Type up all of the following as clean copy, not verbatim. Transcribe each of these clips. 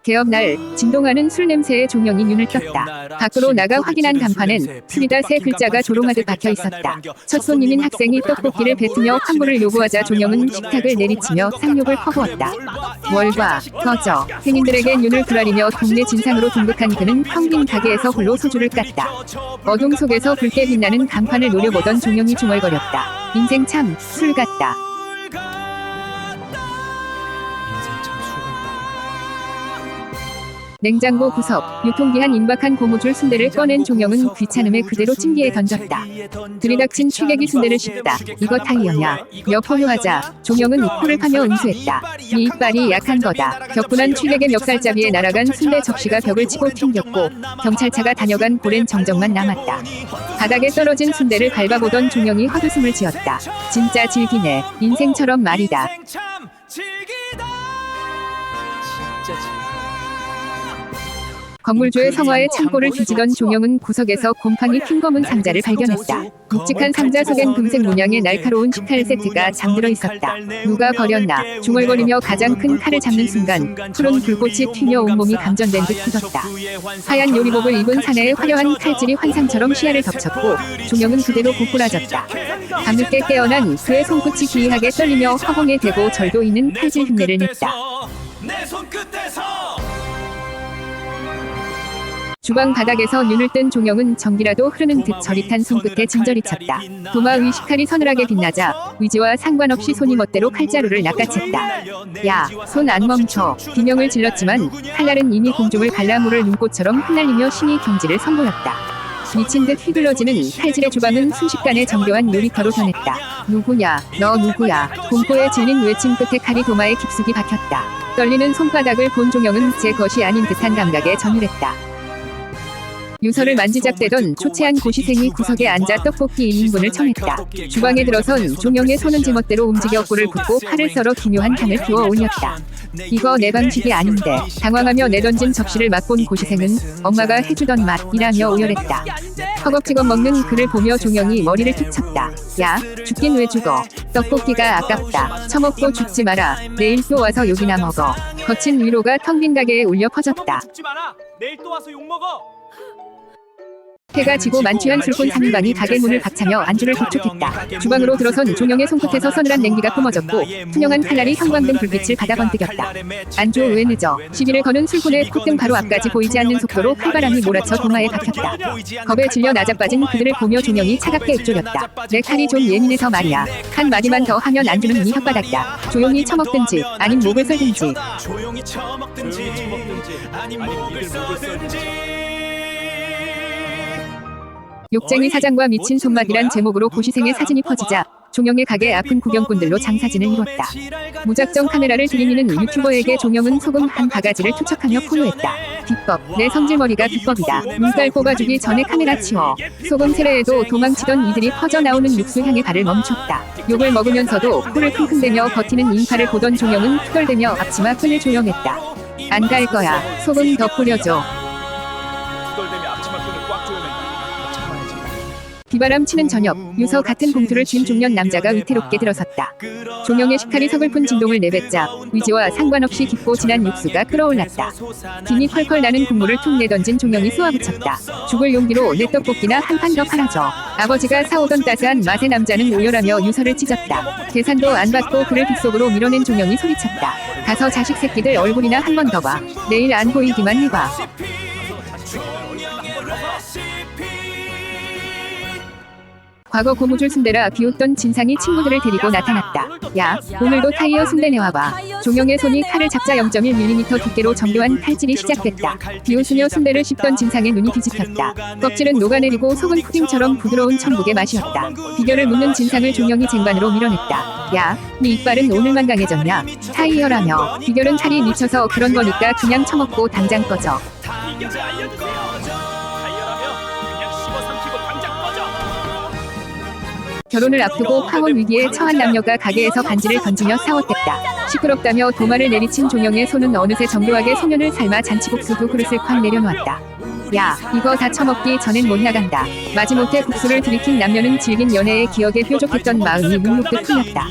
개업 날 진동하는 술 냄새에 종영이 눈을 떴다. 밖으로 나가 확인한 간판엔 술이다 세 글자가 조롱하듯 박혀 있었다. 첫 손님인 학생이 떡볶이를 뱉으며 환불을 요구하자 종영은 식탁을 내리치며 상욕을 퍼부었다. 월과 꺼져. 행인들에게 눈을 부라리며 동네 진상으로 등극한 그는 텅 빈 가게에서 홀로 소주를 깠다. 어둠 속에서 붉게 빛나는 간판을 노려보던 종영이 중얼거렸다. 인생 참 술 같다. 냉장고 구석, 유통기한 임박한 고무줄 순대를 꺼낸 종영은 귀찮음에 그대로 찜기에 던졌다. 들이닥친 취객이 순대를 씹다. 이거 타이어냐? 여포효하자. 종영은 코를 파며 응수했다. 이 이빨이 약한 거다. 격분한 취객의 멱살잡이에 날아간 순대 접시가 벽을 치고 튕겼고 경찰차가 다녀간 고랜 정적만 남았다. 바닥에 떨어진 순대를 밟아보던 종영이 헛웃음을 지었다. 진짜 질기네. 인생처럼 말이다. 건물주의 성화의 창고를 뒤지던 종영은 구석에서 곰팡이 핀 검은 상자를 발견했다. 묵직한 상자 속엔 금색 문양의 날카로운 식칼 세트가 잠들어 있었다. 누가 버렸나. 중얼거리며 가장 큰 칼을 잡는 순간 푸른 불꽃이 튀며 온몸이 감전된 듯 굳었다. 하얀 요리복을 입은 사내의 화려한 칼질이 환상처럼 시야를 덮쳤고 종영은 그대로 고꾸라졌다. 밤늦게 깨어난 그의 손끝이 기이하게 떨리며 허공에 대고 절도 있는 칼질 흉내를 냈다. 주방 바닥에서 눈을 뜬 종영은 전기라도 흐르는 듯 저릿한 손끝에 진저리 쳤다. 도마 위 식칼이 서늘하게 빛나자 위지와 상관없이 손이 멋대로 칼자루를 낚아챘다. 야, 손 안 멈춰. 비명을 질렀지만 칼날은 이미 공중을 갈라 물을 눈꽃처럼 흩날리며 신이 경지를 선보였다. 미친 듯 휘둘러지는 칼질의 주방은 순식간에 정교한 놀이터로 변했다. 누구냐? 너 누구야? 공포에 질린 외침 끝에 칼이 도마에 깊숙이 박혔다. 떨리는 손바닥을 본 종영은 제 것이 아닌 듯한 감각에 전율했다. 유서를 만지작대던 초췌한 고시생이 구석에 앉아 떡볶이 1인분을 청했다. 주방에 들어선 종영의 손은 제멋대로 움직여 꿀을 붓고 팔을 썰어 기묘한 향을 피워 올렸다. 이거 내 방식이 아닌데. 당황하며 내던진 접시를 맛본 고시생은 엄마가 해주던 맛이라며 오열했다. 허겁지겁 먹는 그를 보며 종영이 머리를 툭 쳤다. 야, 죽긴 왜 죽어. 떡볶이가 아깝다. 처먹고 죽지 마라. 내일 또 와서 욕이나 먹어. 거친 위로가 텅 빈 가게에 울려 퍼졌다. 내일 또 와서 욕 먹어. 해가 지고 만취한 술꾼 3인방이 가게 문을 박차며 안주를 독촉했다. 주방으로 들어선 종영의 손끝에서 서늘한 냉기가 뿜어졌고 투명한 칼날이 형광등 불빛을 받아 번뜩였다. 안주 왜 늦어. 시비를 거는 술꾼의 콧등 바로 앞까지 보이지 않는 속도로 칼바람이 몰아쳐 도마에 박혔다. 겁에 질려 나자빠진 그들을 보며 종영이 차갑게 읊조렸다. 내 칼이 좀 예민해서 말이야. 한 마디만 더 하면 안주는 네 혓바닥이다. 조용히 처먹든지 아님 목을 썰든지. 욕쟁이 사장과 미친 손맛이란 제목으로 고시생의 사진이 퍼지자 종영의 가게 아픈 구경꾼들로 장사진을 이뤘다. 무작정 카메라를 들이미는 유튜버에게 종영은 소금 한 바가지를 투척하며 포효했다. 비법, 내 성질머리가 비법이다. 눈깔 뽑아주기 전에 카메라 치워. 소금 세례에도 도망치던 이들이 퍼져나오는 육수 향에 발을 멈췄다. 욕을 먹으면서도 코를 킁킁대며 버티는 인파를 보던 종영은 투덜대며 앞치마 끈을 조용했다. 안 갈 거야. 소금 더 뿌려줘. 비바람 치는 저녁, 유서 같은 봉투를 쥔 중년 남자가 위태롭게 들어섰다. 종영의 식칼이 서글픈 진동을 내뱉자 위지와 상관없이 깊고 진한 육수가 끓어올랐다. 김이 펄펄 나는 국물을 툭 내던진 종영이 쏘아붙였다. 죽을 용기로 내 떡볶이나 한 판 더 팔아줘. 아버지가 사오던 따스한 맛의 남자는 오열하며 유서를 찢었다. 계산도 안 받고 그를 빗속으로 밀어낸 종영이 소리쳤다. 가서 자식 새끼들 얼굴이나 한 번 더 봐. 내일 안 보이기만 해봐. 과거 고무줄 순대라 비웃던 진상이 친구들을 데리고 나타났다. 야, 오늘도 타이어 순대 내와봐. 종영의 손이 칼을 잡자 0.1mm 두께로 정교한 칼질이 시작됐다. 비웃으며 순대를 씹던 진상의 눈이 뒤집혔다. 껍질은 녹아내리고 속은 푸딩처럼 부드러운 천국의 맛이었다. 비결을 묻는 진상을 종영이 쟁반으로 밀어냈다. 야, 네 이빨은 오늘만 강해졌냐? 타이어라며. 비결은 칼이 미쳐서 그런 거니까 그냥 처먹고 당장 꺼져. 결혼을 앞두고 파혼 위기에 처한 남녀가 가게에서 반지를 던지며 싸웠댔다. 시끄럽다며 도마를 내리친 종영의 손은 어느새 정교하게 소면을 삶아 잔치국수 두 그릇을 쾅 내려놓았다. 야, 이거 다 처먹기 전엔 못 나간다. 마지못해 국수를 들이킨 남녀는 질긴 연애의 기억에 뾰족했던 마음이 눅눅듯 풀렸다.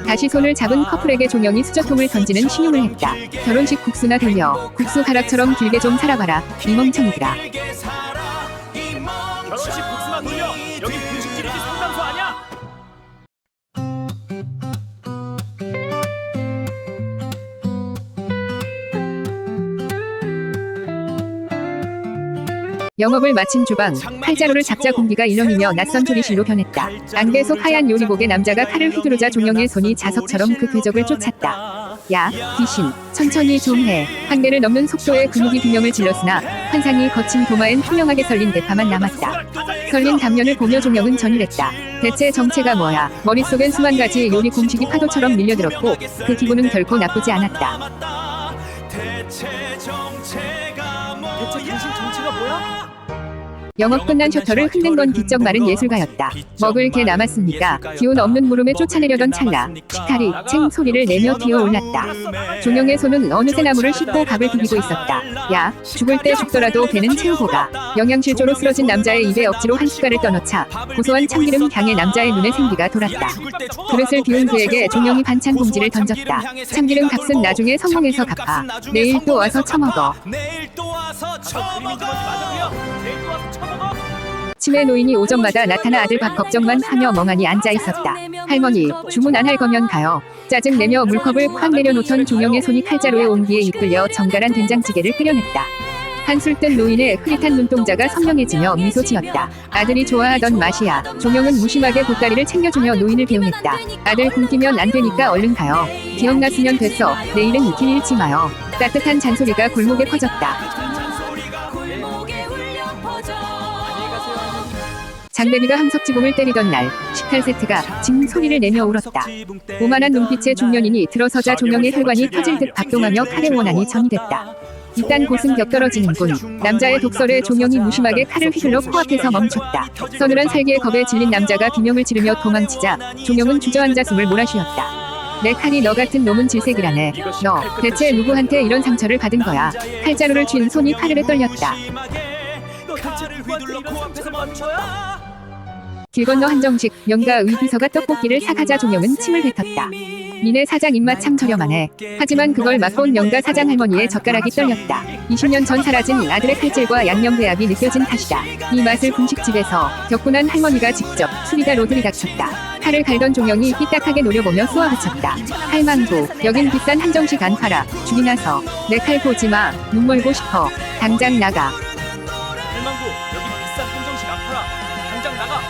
다시 손을 잡은 커플에게 종영이 수저통을 던지는 신용을 했다. 결혼식 국수나 돌려. 국수 가락처럼 길게 좀 살아봐라. 이 멍청이들아. 결혼식 국수나 돌려. 여기 분식집이지 상담소 아니야? 영업을 마친 주방, 칼자루를 잡자 공기가 일렁이며 낯선 조리실로 변했다. 안개 속 하얀 요리복에 남자가 칼을 휘두르자 종영의 손이 자석처럼 그 궤적을 쫓았다. 야, 귀신, 천천히 좀 해. 한계를 넘는 속도의 근육이 비명을 질렀으나 환상이 거친 도마엔 투명하게 설린 대파만 남았다. 설린 단면을 보며 종영은 전율했다. 대체 정체가 뭐야? 머릿속엔 수만 가지 요리 공식이 파도처럼 밀려들었고 그 기분은 결코 나쁘지 않았다. 대체 당신 정체가 뭐야? 영업 끝난 셔터를 흔든 건 기적 마른 예술가였다. 먹을 게 남았습니까? 기운 없는 물음에 쫓아내려던 찰나 시카리 챙 소리를 내며 뛰어올랐다. 종영의 손은 어느새 나무를 씹고 밥을 비비고 있었다. 야, 죽을 때 죽더라도 배는 채우고 가. 영양실조로 쓰러진 남자의 입에 억지로 한 숟갈을 떠넣자 고소한 참기름 향에 남자의 눈에 생기가 돌았다. 그릇을 비운 그에게 종영이 반찬 봉지를 던졌다. 참기름 값은 나중에 성공해서 갚아. 내일 또 와서 처먹어. 내일 또 와서 처먹어. 내일 또 와서 처먹어. 치매 노인이 오전마다 나타나 아들 밥 걱정만 하며 멍하니 앉아 있었다. 할머니, 주문 안 할 거면 가요. 짜증 내며 물컵을 콱 내려놓던 종영의 손이 칼자루의 온기에 이끌려 정갈한 된장찌개를 끓여냈다. 한술 뜬 노인의 흐릿한 눈동자가 선명해지며 미소 지었다. 아들이 좋아하던 맛이야. 종영은 무심하게 보따리를 챙겨주며 노인을 배웅했다. 아들 굶기면 안 되니까 얼른 가요. 기억났으면 됐어. 내일은 길 잃지 마요. 따뜻한 잔소리가 골목에 퍼졌다. 장대비가 함석지붕을 때리던 날 식칼 세트가 징 소리를 내며 울었다. 오만한 눈빛의 중년인이 들어서자 종영의 혈관이 터질 듯 박동하며 칼의 원한이 전이됐다. 일단 곳은 격떨어지는군. 남자의 독설에 종영이 무심하게 칼을 휘둘러 코앞에서 멈췄다. 서늘한 살기의 겁에 질린 남자가 비명을 지르며 도망치자 종영은 주저앉아 숨을 몰아쉬었다. 내 칼이 너 같은 놈은 질색이라네. 너 대체 누구한테 이런 상처를 받은 거야? 칼자루를 쥔 손이 파르르 떨렸다. 너 대체를 휘둘러 코앞에서 멈춰야? 길 건너 한정식 명가 의비서가 떡볶이를 사가자 종영은 침을 뱉었다. 니네 사장 입맛 참 저렴하네. 하지만 그걸 맛본 명가 사장 할머니의 젓가락이 떨렸다. 20년 전 사라진 아들의 칼질과 양념 배합이 느껴진 탓이다. 이 맛을 분식집에서 격분한 할머니가 직접 수리다로 들이닥쳤다. 칼을 갈던 종영이 삐딱하게 노려보며 쏘아붙였다. 할망구, 여긴 비싼 한정식 안 팔아. 죽이 나서 내 칼 보지 마. 눈 멀고 싶어. 당장 나가. 할망구, 여기 비싼 한정식 안 팔아. 당장 나가.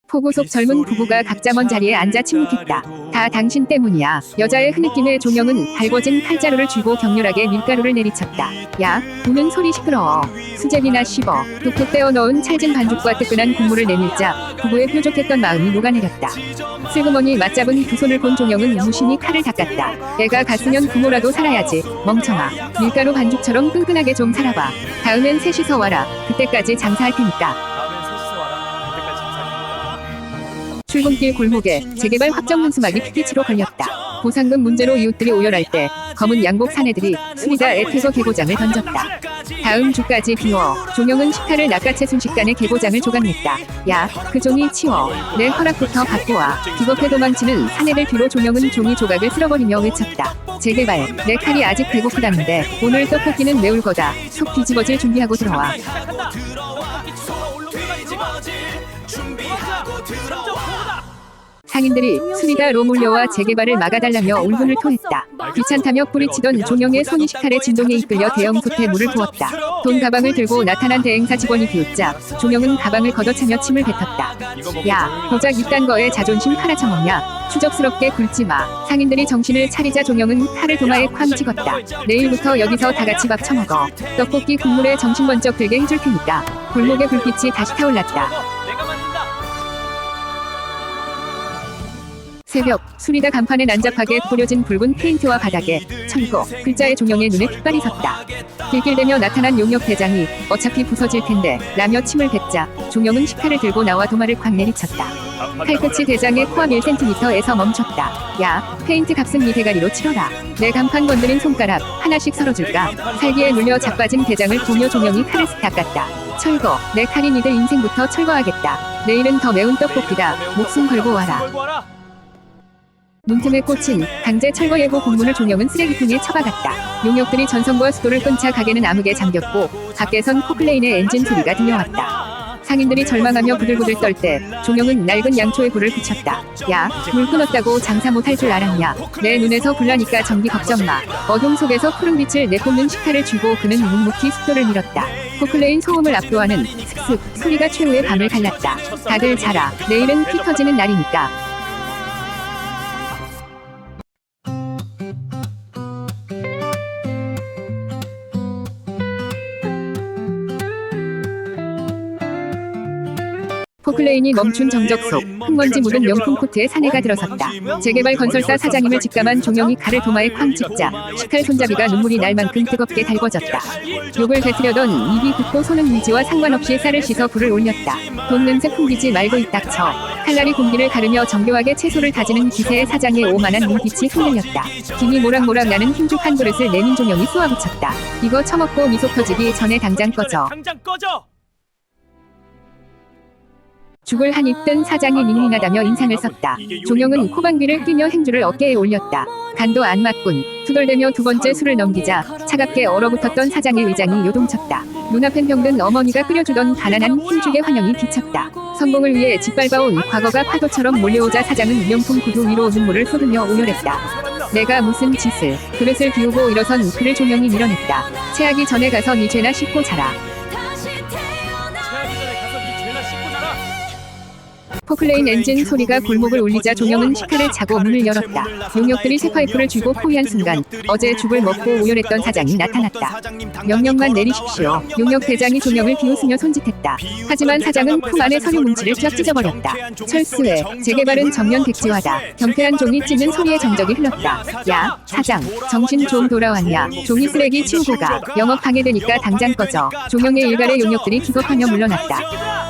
포구 속 젊은 부부가 각자 먼 자리에 앉아 침묵했다. 다 당신 때문이야. 여자의 흐느낌에 종영은 달궈진 칼자루를 쥐고 격렬하게 밀가루를 내리쳤다. 야, 우는 소리 시끄러워. 수제비나 씹어. 뚝뚝 떼어 넣은 찰진 반죽과 뜨끈한 국물을 내밀자 부부의 뾰족했던 마음이 녹아내렸다. 슬그머니 맞잡은 두 손을 본 종영은 무심히 칼을 닦았다. 애가 갔으면 부모라도 살아야지. 멍청아. 밀가루 반죽처럼 끈끈하게 좀 살아봐. 다음엔 셋이서 와라. 그때까지 장사할 테니까. 다음엔 셋이서 와라. 그때까지 장사할 테니까. 출근길 골목에 재개발 확정 현수막이 핏빛으로 걸렸다. 보상금 문제로 이웃들이 오열할 때 검은 양복 사내들이 수리다 애태거 개고장을 던졌다. 다음 주까지 비워. 종영은 식칼을 낚아채 순식간에 개고장을 조각냈다. 야, 그 종이 치워. 내 허락부터 받고 와. 비겁해 도망치는 사내들 뒤로 종영은 종이 조각을 쓸어버리며 외쳤다. 재개발, 내 칼이 아직 배고프다는데 오늘 떡볶이는 매울 거다. 속 뒤집어질 준비하고 들어와. 상인들이 수리다로 몰려와 재개발을 막아달라며 울분을 토했다. 귀찮다며 뿌리치던 종영의 손이 식칼의 진동에 이끌려 대형 솥에 물을 부었다. 돈 가방을 들고 나타난 대행사 직원이 비웃자 종영은 가방을 걷어차며 침을 뱉었다. 야, 고작 이딴 거에 자존심 팔아쳐먹냐? 추적스럽게 굴지 마. 상인들이 정신을 차리자 종영은 칼을 도마에 쾅 찍었다. 내일부터 여기서 다 같이 밥 처먹어. 떡볶이 국물에 정신 번쩍 들게 해줄 테니까. 골목의 불빛이 다시 타올랐다. 새벽, 수리다 간판에 난잡하게 뿌려진 붉은 페인트와 바닥에 철거, 글자의 종영의 눈에 핏발이 섰다. 길길대며 나타난 용역 대장이 어차피 부서질 텐데 라며 침을 뱉자 종영은 식칼을 들고 나와 도마를 콱 내리쳤다. 칼끝이 대장의 코앞 1cm에서 멈췄다. 야, 페인트 값은 네 대가리로 치러라. 내 간판 건드린 손가락 하나씩 썰어줄까? 살기에 눌려 자빠진 대장을 보며 종영이 칼을 쓱 닦았다. 철거, 내 칼이 니들 인생부터 철거하겠다. 내일은 더 매운 떡볶이다. 목숨 걸고 와라. 문틈에 꽂힌 강제 철거 예고 공문을 종영은 쓰레기통에 처박았다. 용역들이 전선과 수도를 끊자 가게는 암흑에 잠겼고 밖에선 포클레인의 엔진 소리가 들려왔다. 상인들이 절망하며 부들부들 떨 때 종영은 낡은 양초에 불을 붙였다. 야, 물 끊었다고 장사 못할 줄 알았냐? 내 눈에서 불나니까 전기 걱정 마. 어둠 속에서 푸른빛을 내뿜는 식칼을 쥐고 그는 묵묵히 숙도를 밀었다. 포클레인 소음을 압도하는 슥슥 소리가 최후의 밤을 갈랐다. 다들 자라. 내일은 피 터지는 날이니까. 포클레인이 멈춘 정적 속 흙먼지 묻은 명품 코트에 사내가 들어섰다. 재개발 건설사 사장님을 직감한 종영이 칼을 도마에 쾅 찍자 식칼 손잡이가 눈물이 날 만큼 뜨겁게 달궈졌다. 욕을 뱉으려던 입이 굳고 손은 위지와 상관없이 쌀을 씻어 불을 올렸다. 돈 냄새 풍기지 말고 이 닥쳐. 칼날이 공기를 가르며 정교하게 채소를 다지는 기세의 사장의 오만한 눈빛이 흔들렸다. 김이 모락모락 나는 흰죽한 그릇을 내민 종영이 쏘아붙였다. 이거 처먹고 미소 펴지기 전에 당장 꺼져. 죽을 한 입 뜬 사장이 닝닝하다며 인상을 썼다. 종영은 코방귀를 뀌며 행주를 어깨에 올렸다. 간도 안 맞군. 투덜대며 두 번째 술을 넘기자 차갑게 얼어붙었던 사장의 의장이 요동쳤다. 눈앞엔 병든 어머니가 끓여주던 가난한 흰죽의 환영이 비쳤다. 성공을 위해 짓밟아온 과거가 파도처럼 몰려오자 사장은 명품 구두 위로 눈물을 쏟으며 오열했다. 내가 무슨 짓을. 그릇을 비우고 일어선 그를 종영이 밀어냈다. 체하기 전에 가서 네 죄나 씻고 자라. 포클레인 엔진 소리가 골목을 울리자 종영은 식칼을 차고 문을 열었다. 용역들이 새 파이프를 쥐고 포위한 순간 어제 죽을 먹고 오열했던 사장이 나타났다. 명령만 내리십시오. 용역 대장이 종영을 비웃으며 손짓했다. 하지만 사장은 품 안에 서류 뭉치를 쫙 찢어버렸다. 철수해. 재개발은 정면 백지화다. 경쾌한 종이 찢는 소리에 정적이 흘렀다. 야, 사장. 정신 좀 돌아왔냐. 종이 쓰레기 치우고 가. 영업 방해되니까 당장 꺼져. 종영의 일갈의 용역들이 기겁하며 물러났다.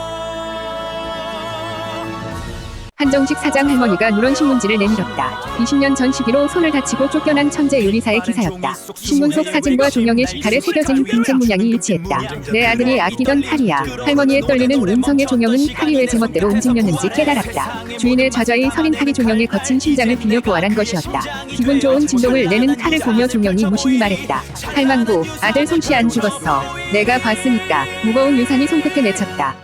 한정식 사장 할머니가 누런 신문지를 내밀었다. 20년 전 시기로 손을 다치고 쫓겨난 천재 요리사의 기사였다. 신문 속 사진과 종영의 식칼에 새겨진 금색 문양이 일치했다. 내 아들이 아끼던 칼이야. 할머니의 떨리는 음성에 종영은 칼이 왜 제멋대로 움직였는지 깨달았다. 주인의 좌좌의 서린 칼이 종영의 거친 심장을 빌려 부활한 것이었다. 기분 좋은 진동을 내는 칼을 보며 종영이 무심히 말했다. 할망구, 아들 솜씨 안 죽었어. 내가 봤으니까. 무거운 유산이 손끝에 맺혔다.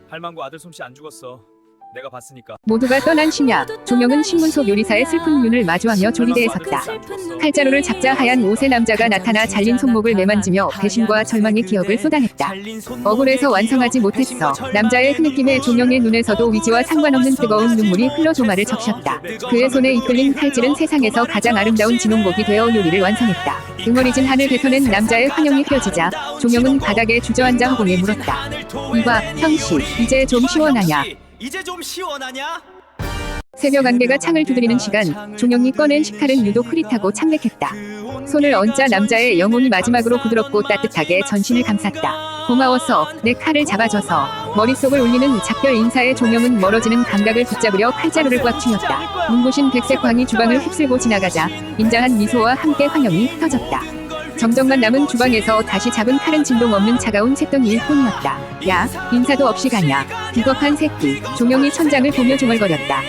할망구 아들 솜씨 안 죽었어. 내가 봤으니까. 모두가 떠난 심야, 종영은 신문 속 요리사의 슬픈 눈을 마주하며 조리대에 섰다. 칼자루를 잡자 하얀 옷의 남자가 나타나 잘린 손목을 매만지며 배신과 절망의 기억을 쏟아냈다. 억울해서 완성하지 못했어. 남자의 흐느낌에 종영의 눈에서도 위지와 상관없는 뜨거운 눈물이 흘러 도마를 적셨다. 그의 손에 이끌린 칼질은 세상에서 가장 아름다운 진홍곡이 되어 요리를 완성했다. 응어리진 한을 뱉어낸 남자의 환영이 펴지자 종영은 바닥에 주저앉아 허공에 물었다. 이봐, 형씨, 이제 좀 시원하냐? 새벽 안개가 창을 두드리는 시간, 종영이 꺼낸 식칼은 유독 흐릿하고 창백했다. 손을 얹자 남자의 영혼이 마지막으로 부드럽고 따뜻하게 전신을 감쌌다. 고마웠어, 내 칼을 잡아줘서. 머릿속을 울리는 작별 인사에 종영은 멀어지는 감각을 붙잡으려 칼자루를 꽉 쥐었다. 눈부신 백색 광이 주방을 휩쓸고 지나가자 인자한 미소와 함께 환영이 흩어졌다. 정적만 남은 주방에서 다시 잡은 칼은 진동 없는 차가운 쇳덩이일 뿐이었다. 야, 인사도 없이 가냐. 비겁한 새끼. 종영이 천장을 보며 중얼거렸다.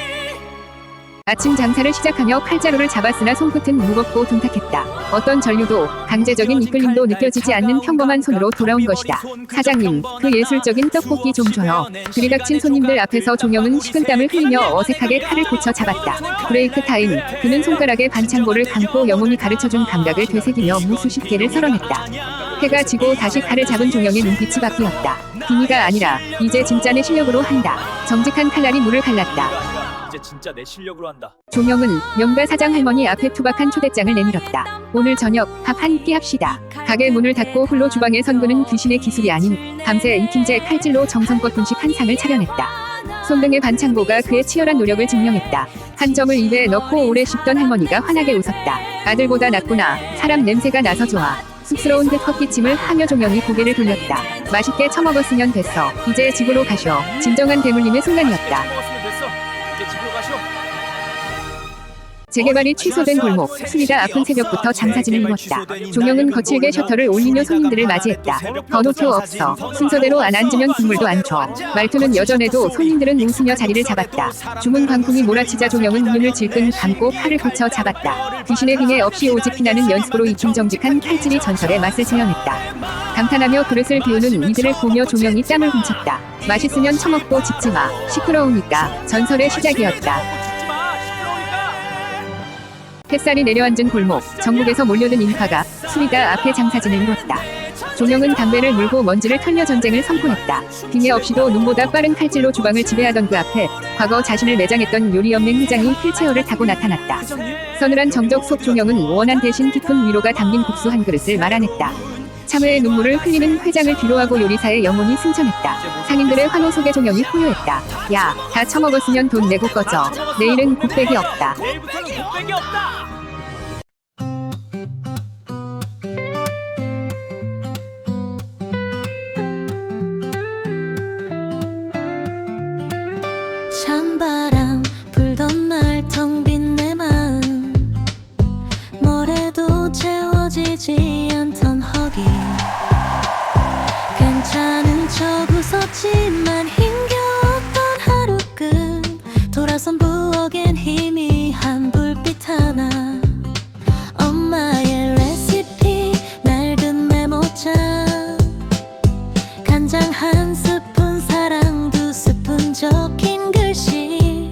아침 장사를 시작하며 칼자루를 잡았으나 손끝은 무겁고 둔탁했다. 어떤 전류도 강제적인 이끌림도 느껴지지 않는 평범한 손으로 돌아온 것이다. 사장님, 그 예술적인 떡볶이 좀 줘요. 들이닥친 손님들 앞에서 종영은 식은땀을 흘리며 어색하게 칼을 고쳐 잡았다. 브레이크 타임. 그는 손가락에 반창고를 감고 영혼이 가르쳐준 감각을 되새기며 무수 10개를 썰어냈다. 해가 지고 다시 칼을 잡은 종영의 눈빛이 바뀌었다. 비니가 아니라 이제 진짜 내 실력으로 한다. 정직한 칼날이 물을 갈랐다. 이제 진짜 내 실력으로 한다. 종영은 명가 사장 할머니 앞에 투박한 초대장을 내밀었다. 오늘 저녁 밥 한 끼 합시다. 가게 문을 닫고 홀로 주방에 선 그는 귀신의 기술이 아닌 밤새 익힌 제 칼질로 정성껏 분식 한 상을 차려냈다. 손등의 반창고가 그의 치열한 노력을 증명했다. 한 점을 입에 넣고 오래 씹던 할머니가 환하게 웃었다. 아들보다 낫구나. 사람 냄새가 나서 좋아. 쑥스러운 듯 헛기침을 하며 종영이 고개를 돌렸다. 맛있게 처먹었으면 됐어. 이제 집으로 가쇼. 진정한 대물림의 순간이었다. 먹었으면 됐어. 이제 집으로 가시오. 재개발이 취소된 골목, 수리다 아픈 새벽부터 장사진을 이뤘다. 종영은 거칠게 셔터를 올리며 손님들을 맞이했다. 번호표 없어. 순서대로 안 앉으면 국물도 안 줘. 말투는 여전해도 손님들은 웃으며 자리를 잡았다. 주문 광풍이 몰아치자 종영은 눈을 질끈 감고 팔을 붙여 잡았다. 귀신의 빙에 없이 오직 피나는 연습으로 익힌 정직한 칼질이 전설의 맛을 재현했다. 감탄하며 그릇을 비우는 이들을 보며 종영이 땀을 훔쳤다. 맛있으면 처먹고 짚지마. 시끄러우니까. 전설의 시작이었다. 죽지 마. 시끄러우니까. 햇살이 내려앉은 골목, 전국에서 몰려든 인파가 수리다 앞에 장사진을 이뤘다. 종영은 담배를 물고 먼지를 털며 전쟁을 선포했다. 빙의 없이도 눈보다 빠른 칼질로 주방을 지배하던 그 앞에 과거 자신을 매장했던 요리연맹 회장이 휠체어를 타고 나타났다. 서늘한 정적 속 종영은 원한 대신 깊은 위로가 담긴 국수 한 그릇을 말아냈다. 참회의 눈물을 흘리는 회장을 뒤로하고 요리사의 영혼이 승천했다. 상인들의 환호 속에 종영이 포효했다. 야, 다 처먹었으면 돈 내고 꺼져. 내일은 곱빼기 없다. 내일부터는 곱빼기 없다. 찬바람 불던 날 텅 빈 내 마음 뭐래도 채워지지 않던 허기 괜찮은 척 웃었지만 힘겨웠던 하루 끝 돌아선 부엌엔 희미한 불빛 하나 엄마의 레시피 낡은 메모장 간장 한 스푼 사랑 두 스푼 적힌 글씨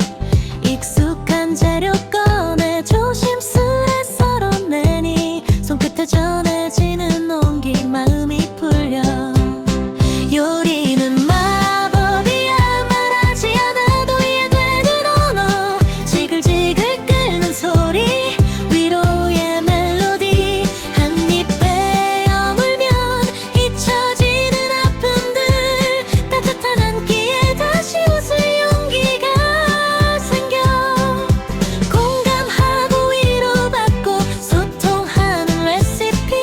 익숙한 재료 꺼내 조심스레 썰어내니 손끝에 전해지는 온기 마음이 풀려 요리는 마법이야 말하지 않아도 이해되는 언어 지글지글 끓는 소리 위로의 멜로디 한 입 베어 물면 잊혀지는 아픔들 따뜻한 한 끼에 다시 웃을 용기가 생겨 공감하고 위로받고 소통하는 레시피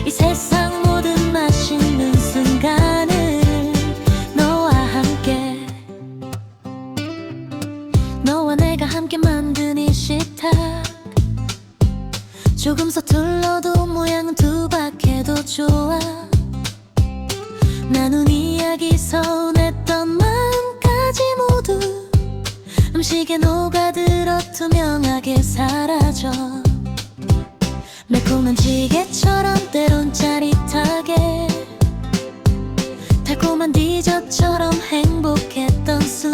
이 세상 모든 맛있는 순간을 너와 함께 너와 내가 함께 만든 이 식탁 조금 서툴러도 모양은 두박해도 좋아 나눈 이야기 서운했던 마음까지 모두 음식에 녹아들어 투명하게 사라져 매콤한 지게처럼 때론 짜릿하게 달콤한 디저트처럼 행복했던 순간